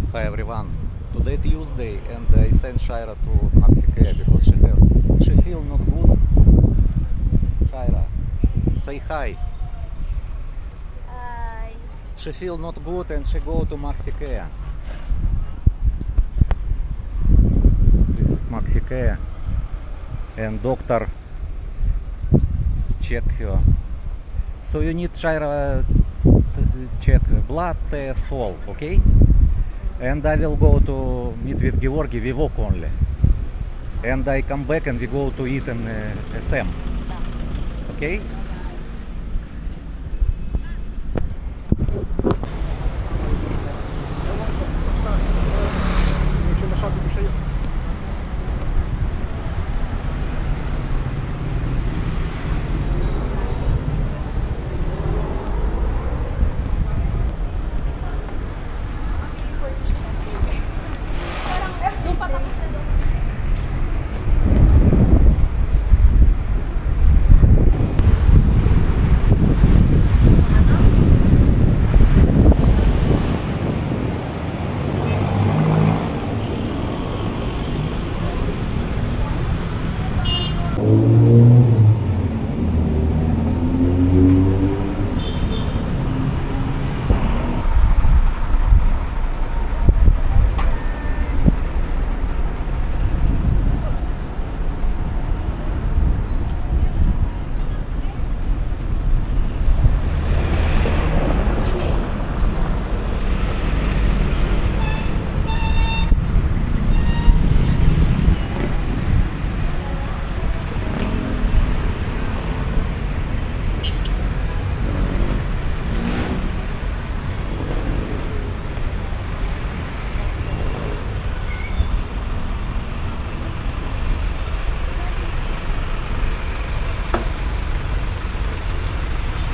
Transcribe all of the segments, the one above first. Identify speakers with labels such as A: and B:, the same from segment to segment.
A: Hi everyone. Today Tuesday and I sent Shaira to Maxicare because she feel not good. Shaira, say hi.
B: Hi.
A: She feel not good and she go to Maxicare. This is Maxicare and doctor check her. So you need Shaira check blood test all, okay? And I will go to meet with Georgi, we walk only. And I come back and we go to eat in SM. Okay?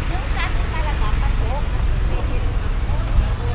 B: Yung sa atin talaga, pasok. Kasi pwede rin ako. Sa ano?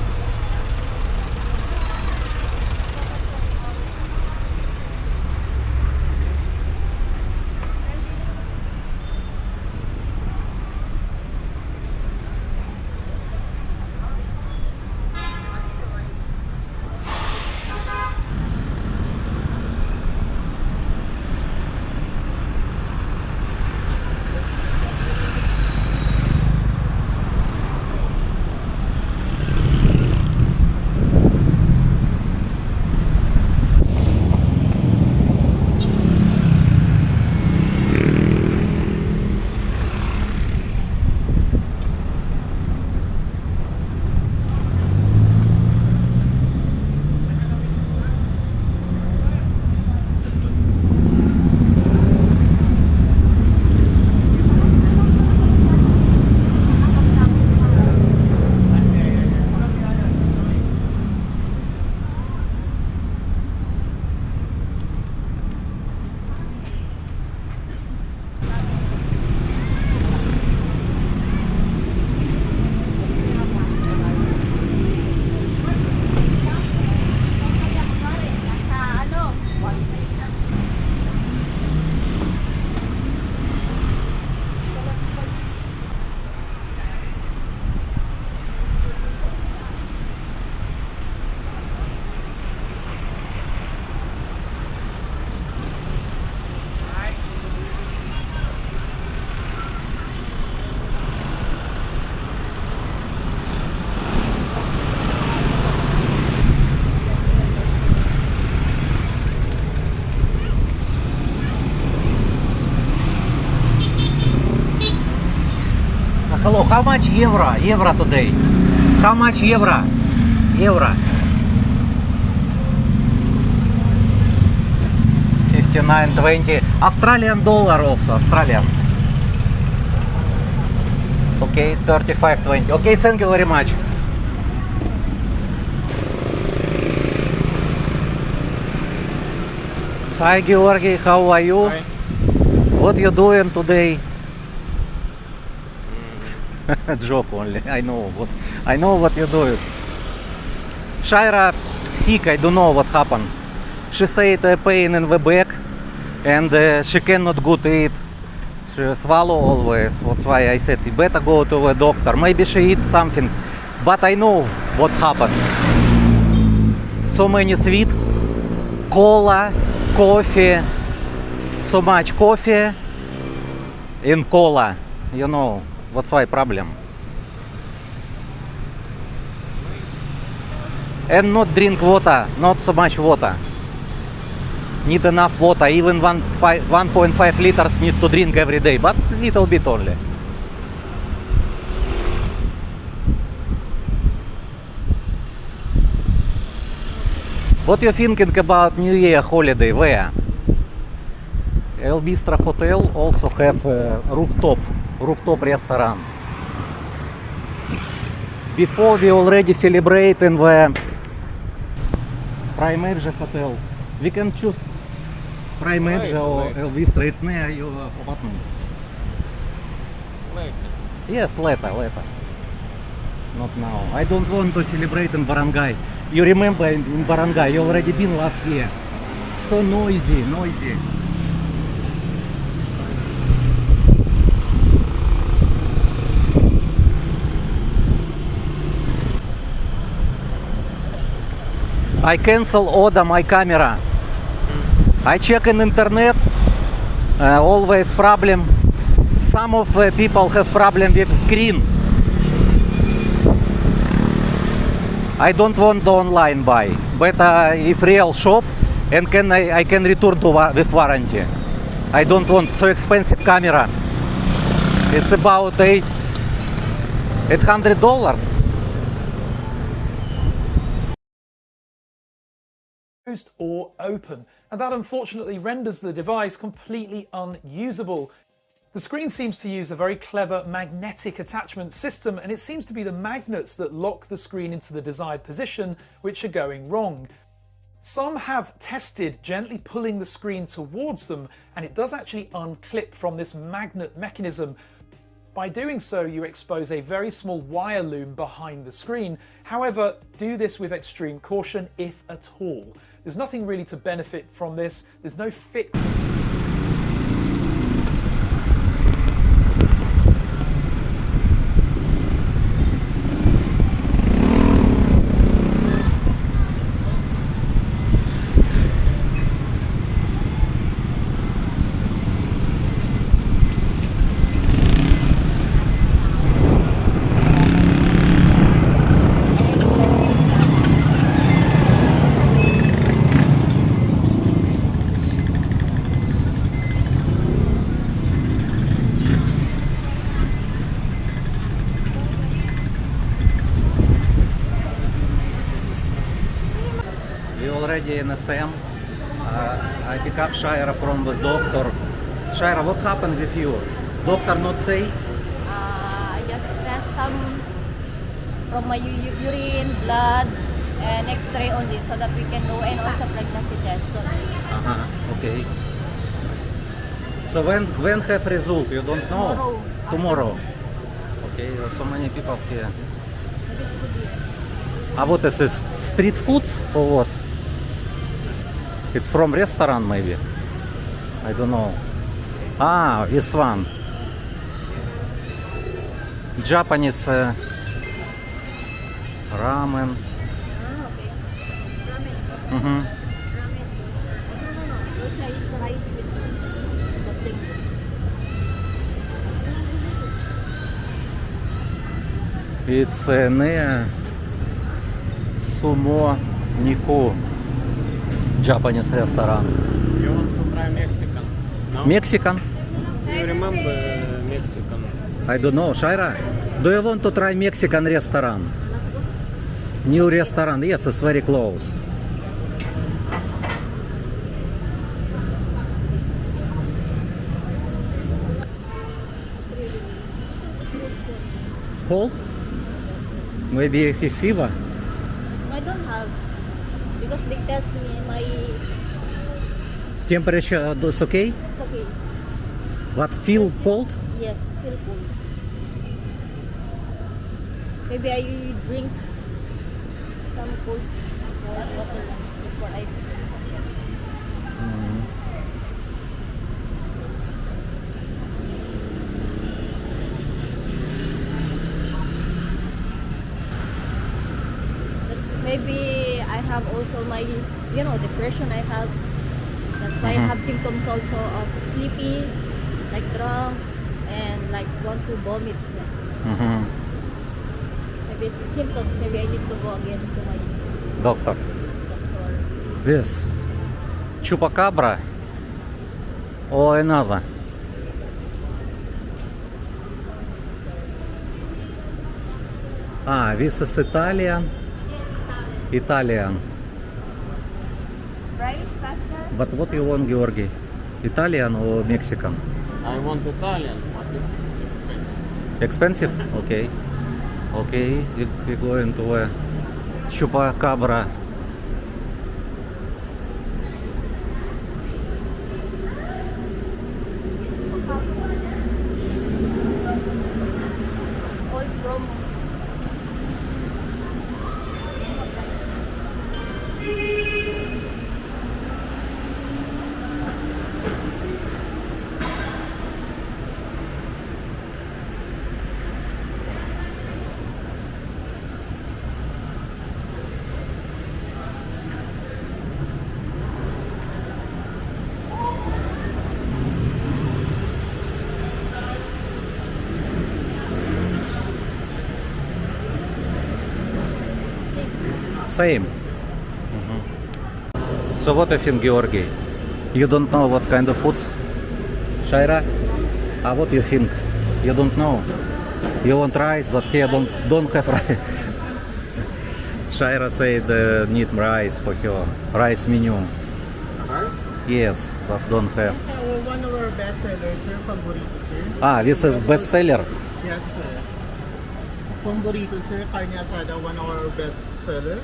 A: Hello, how much euro? Euro today? How much euro? Euro. 59.20. Australian dollar also. Australian. Okay, 35.20. Okay, thank you very much. Hi Georgi, how are you?
C: Hi.
A: What you doing today? Joke only. I know what you're doing. Shaira sick. I don't know what happened. She said pain in the back and she cannot good eat. She swallow always. That's why I said you better go to the doctor. Maybe she eat something, but I know what happened. So many sweet. Cola, coffee. So much coffee and cola. You know, what's my problem. And not drink water, not so much water. Need enough water, even 1.5 liters need to drink every day, but little bit only. What you thinking about New Year holiday? Where? El Bistro Hotel also have a rooftop restaurant. Before we already celebrate in the Prime Edge Hotel. We can choose Prime Edge or El Bistro. It's near your apartment.
C: Later.
A: Yes, later. Not now. I don't want to celebrate in Barangay. You remember in Barangay, you already been last year. So noisy. I cancel order my camera. I check in internet. Always problem. Some of people have problem with screen. I don't want the online buy. Better if real shop and I can return with warranty. I don't want so expensive camera. It's about $800.
D: Or open, and that unfortunately renders the device completely unusable. The screen seems to use a very clever magnetic attachment system, and it seems to be the magnets that lock the screen into the desired position which are going wrong. Some have tested gently pulling the screen towards them, and it does actually unclip from this magnet mechanism. By doing so, you expose a very small wire loom behind the screen. However, do this with extreme caution, if at all. There's nothing really to benefit from this. There's no fix.
A: Already in SM. I pick up Shira from the doctor. Shira, what happened with you? Doctor not say?
B: I just test some from my urine, blood, and X-ray only so that we can know, and also pregnancy test. So,
A: Okay. So when have result? You don't know? Tomorrow. Okay, so many people here. What is this? Street food or what? It's from restaurant maybe. I don't know. This one. Japanese ramen.
B: okay. Ramen.
A: Mm-hmm.
B: Ramen. No. It's rice with the thing.
A: It's не Sumo Niku. Japanese restaurant.
C: You want to try Mexican? No?
A: Mexican?
C: You remember Mexican?
A: I don't know. Shaira, do you want to try Mexican restaurant? New restaurant. Yes, it's very close. Cold? Maybe he fever?
B: I don't have, because they test me my.
A: Temperature is okay?
B: It's okay.
A: But feel cold?
B: Yes, feel cold. Maybe I drink some cold water before I. Maybe I I have also my, depression I have. That's why I have symptoms also of sleepy, like drunk, and like want to vomit.
A: Mhm.
B: Maybe it's symptoms. Maybe I need to go again to my
A: Doctor.
B: doctor.
A: This. Chupacabra or another? Ah, this is Italian. Italian.
B: Rice, pasta.
A: But what you want, Georgi? Italian or Mexican?
C: I want Italian, but it's expensive.
A: Expensive? Okay. Okay, we're going to a Chupacabra.
B: All from
A: Same. So what do you think, Georgi? You don't know what kind of foods? Shaira? What do you think? You don't know? You want rice, but here don't have rice. Shaira said need rice for her. Rice menu.
C: Rice?
A: Yes, but don't have.
E: One of our best sellers, sir, Pamborito, sir.
A: This is bestseller.
E: Yes, sir. Pamborito, sir, carne asada, one of our best seller.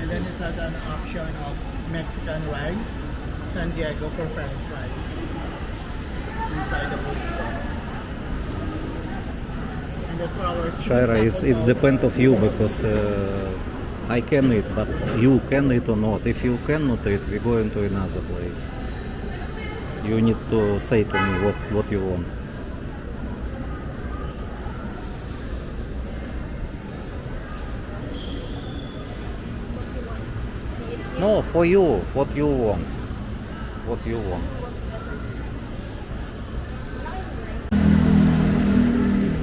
E: And then it had an option of Mexican rice, San Diego for French fries inside the burrito. And then for our street
A: Shaira,
E: tacos
A: it's
E: also-
A: depend of you because I can eat, but you can eat or not. If you cannot eat, we going to another place. You need to say to me what you want. No, for you, what you want. What you want.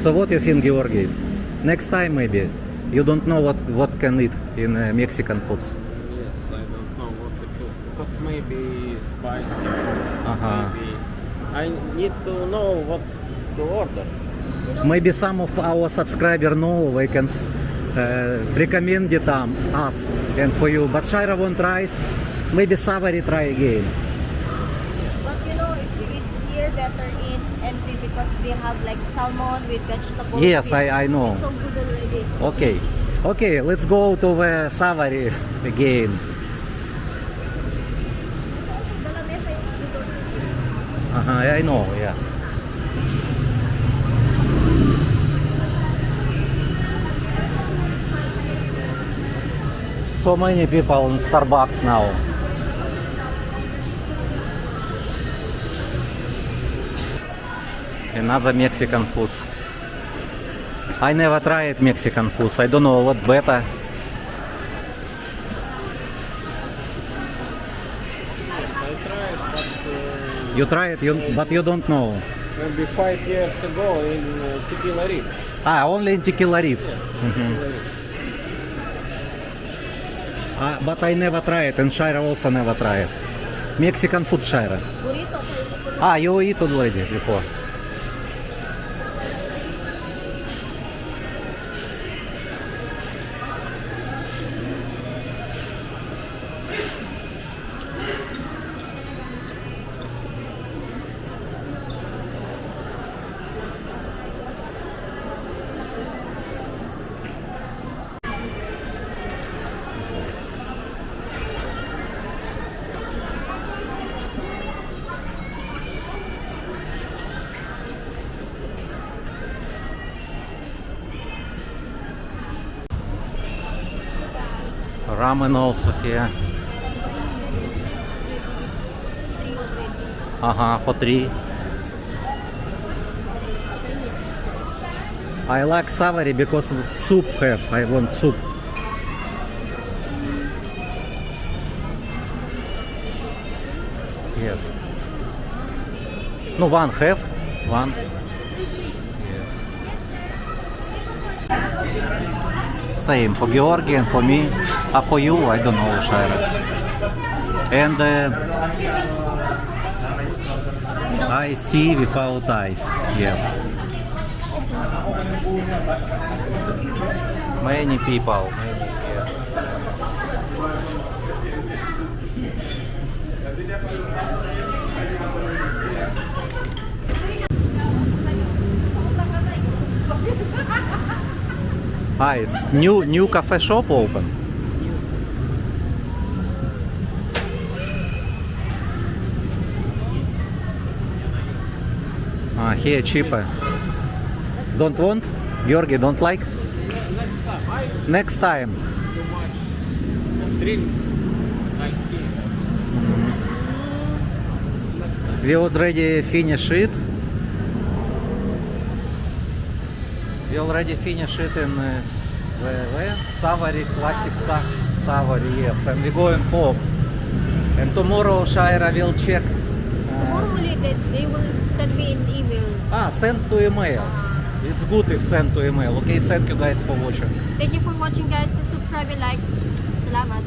A: So what you think, Georgi? Next time maybe. You don't know what can eat in Mexican foods.
C: Yes, I don't know what to choose because maybe spicy. Maybe I need to know what to order.
A: Maybe some of our subscribers know, they can recommend it us and for you. But Shaira won't rice. Maybe Savary try again.
B: But if you eat here, better eat NP because they have like salmon with vegetables.
A: Yes,
B: with-
A: I know.
B: It's so good already.
A: Okay, let's go to the Savary again.
B: The lamesa is good already.
A: I know, yeah. So many people in Starbucks now. Another Mexican foods. I never tried Mexican foods. I don't know what better.
C: I tried, but
A: You tried, but you don't know.
C: maybe 5 years ago in Tequila Reef.
A: Only in Tequila Reef. But I never tried, and Shaira also never tried. Mexican food, Shaira.
B: Burrito.
A: You eat already before. Ramen also here. For 3. I like Savary because soup have. I want soup. No, one have. One. Yes. Same for Georgi and for me. For you, I don't know, Shaira. And iced tea without ice. Yes. Many people. Yes. It's new cafe shop open. Here cheaper. Don't want? Georgi, don't like?
C: Next time.
A: Next time.
C: Too much drink. Nice tea.
A: We already finished it. We already finished it in the Savary, classic Savary, yes. And we're going home. And tomorrow Shaira will check.
B: Tomorrow they will send me an email.
A: Send to email. It's good if send to email. Okay, thank you guys for watching.
B: Thank you for watching, guys. Please subscribe and like. Salamat.